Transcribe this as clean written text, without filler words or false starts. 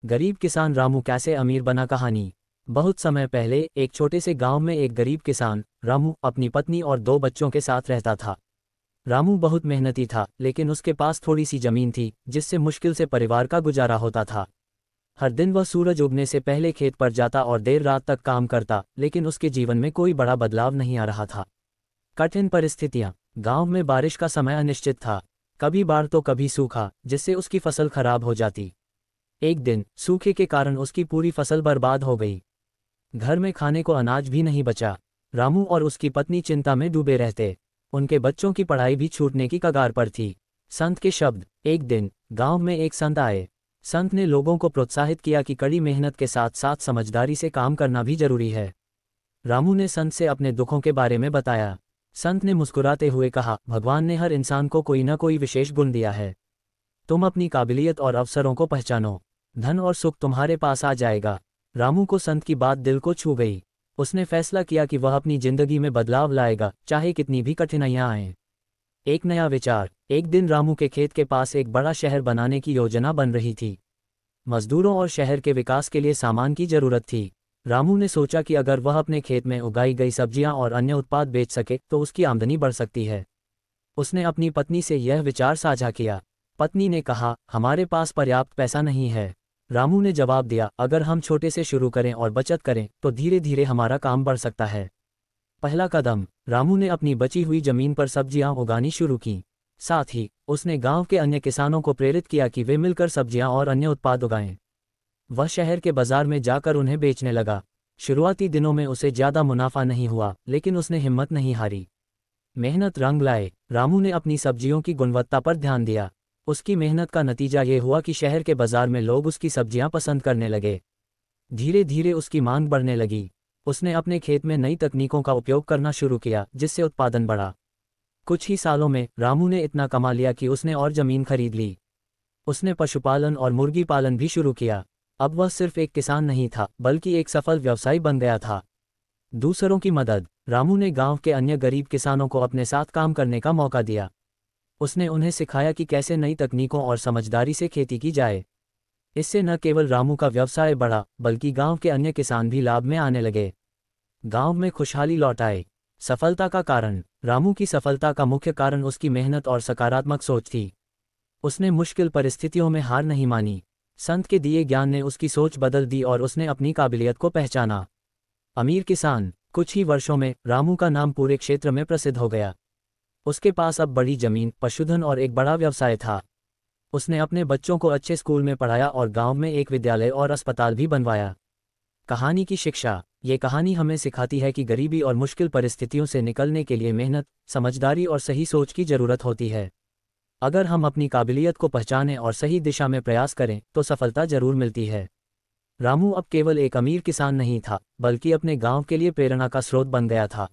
गरीब किसान रामू कैसे अमीर बना कहानी। बहुत समय पहले एक छोटे से गांव में एक गरीब किसान रामू अपनी पत्नी और दो बच्चों के साथ रहता था। रामू बहुत मेहनती था, लेकिन उसके पास थोड़ी सी जमीन थी जिससे मुश्किल से परिवार का गुजारा होता था। हर दिन वह सूरज उगने से पहले खेत पर जाता और देर रात तक काम करता, लेकिन उसके जीवन में कोई बड़ा बदलाव नहीं आ रहा था। कठिन परिस्थितियां। गांव में बारिश का समय अनिश्चित था। कभी बाढ़ तो कभी सूखा, जिससे उसकी फसल खराब हो जाती। एक दिन सूखे के कारण उसकी पूरी फसल बर्बाद हो गई। घर में खाने को अनाज भी नहीं बचा। रामू और उसकी पत्नी चिंता में डूबे रहते। उनके बच्चों की पढ़ाई भी छूटने की कगार पर थी। संत के शब्द। एक दिन गांव में एक संत आए। संत ने लोगों को प्रोत्साहित किया कि कड़ी मेहनत के साथ साथ समझदारी से काम करना भी जरूरी है। रामू ने संत से अपने दुखों के बारे में बताया। संत ने मुस्कुराते हुए कहा, भगवान ने हर इंसान को कोई न कोई विशेष गुण दिया है। तुम अपनी काबिलियत और अवसरों को पहचानो, धन और सुख तुम्हारे पास आ जाएगा। रामू को संत की बात दिल को छू गई। उसने फैसला किया कि वह अपनी जिंदगी में बदलाव लाएगा, चाहे कितनी भी कठिनाइयां आएं। एक नया विचार। एक दिन रामू के खेत के पास एक बड़ा शहर बनाने की योजना बन रही थी। मजदूरों और शहर के विकास के लिए सामान की जरूरत थी। रामू ने सोचा कि अगर वह अपने खेत में उगाई गई सब्जियां और अन्य उत्पाद बेच सके तो उसकी आमदनी बढ़ सकती है। उसने अपनी पत्नी से यह विचार साझा किया। पत्नी ने कहा, हमारे पास पर्याप्त पैसा नहीं है। रामू ने जवाब दिया, अगर हम छोटे से शुरू करें और बचत करें तो धीरे धीरे हमारा काम बढ़ सकता है। पहला कदम। रामू ने अपनी बची हुई जमीन पर सब्जियां उगानी शुरू की। साथ ही उसने गांव के अन्य किसानों को प्रेरित किया कि वे मिलकर सब्जियां और अन्य उत्पाद उगाएं। वह शहर के बाजार में जाकर उन्हें बेचने लगा। शुरुआती दिनों में उसे ज्यादा मुनाफा नहीं हुआ, लेकिन उसने हिम्मत नहीं हारी। मेहनत रंग लाए। रामू ने अपनी सब्जियों की गुणवत्ता पर ध्यान दिया। उसकी मेहनत का नतीजा ये हुआ कि शहर के बाजार में लोग उसकी सब्जियां पसंद करने लगे। धीरे धीरे उसकी मांग बढ़ने लगी। उसने अपने खेत में नई तकनीकों का उपयोग करना शुरू किया, जिससे उत्पादन बढ़ा। कुछ ही सालों में रामू ने इतना कमा लिया कि उसने और जमीन खरीद ली। उसने पशुपालन और मुर्गी पालन भी शुरू किया। अब वह सिर्फ एक किसान नहीं था, बल्कि एक सफल व्यवसायी बन गया था। दूसरों की मदद। रामू ने गांव के अन्य गरीब किसानों को अपने साथ काम करने का मौका दिया। उसने उन्हें सिखाया कि कैसे नई तकनीकों और समझदारी से खेती की जाए। इससे न केवल रामू का व्यवसाय बढ़ा, बल्कि गांव के अन्य किसान भी लाभ में आने लगे। गांव में खुशहाली लौट आई। सफलता का कारण। रामू की सफलता का मुख्य कारण उसकी मेहनत और सकारात्मक सोच थी। उसने मुश्किल परिस्थितियों में हार नहीं मानी। संत के दिए ज्ञान ने उसकी सोच बदल दी और उसने अपनी काबिलियत को पहचाना। अमीर किसान। कुछ ही वर्षों में रामू का नाम पूरे क्षेत्र में प्रसिद्ध हो गया। उसके पास अब बड़ी जमीन, पशुधन और एक बड़ा व्यवसाय था। उसने अपने बच्चों को अच्छे स्कूल में पढ़ाया और गांव में एक विद्यालय और अस्पताल भी बनवाया। कहानी की शिक्षा। ये कहानी हमें सिखाती है कि गरीबी और मुश्किल परिस्थितियों से निकलने के लिए मेहनत, समझदारी और सही सोच की जरूरत होती है। अगर हम अपनी काबिलियत को पहचानें और सही दिशा में प्रयास करें तो सफलता जरूर मिलती है। रामू अब केवल एक अमीर किसान नहीं था, बल्कि अपने गांव के लिए प्रेरणा का स्रोत बन गया था।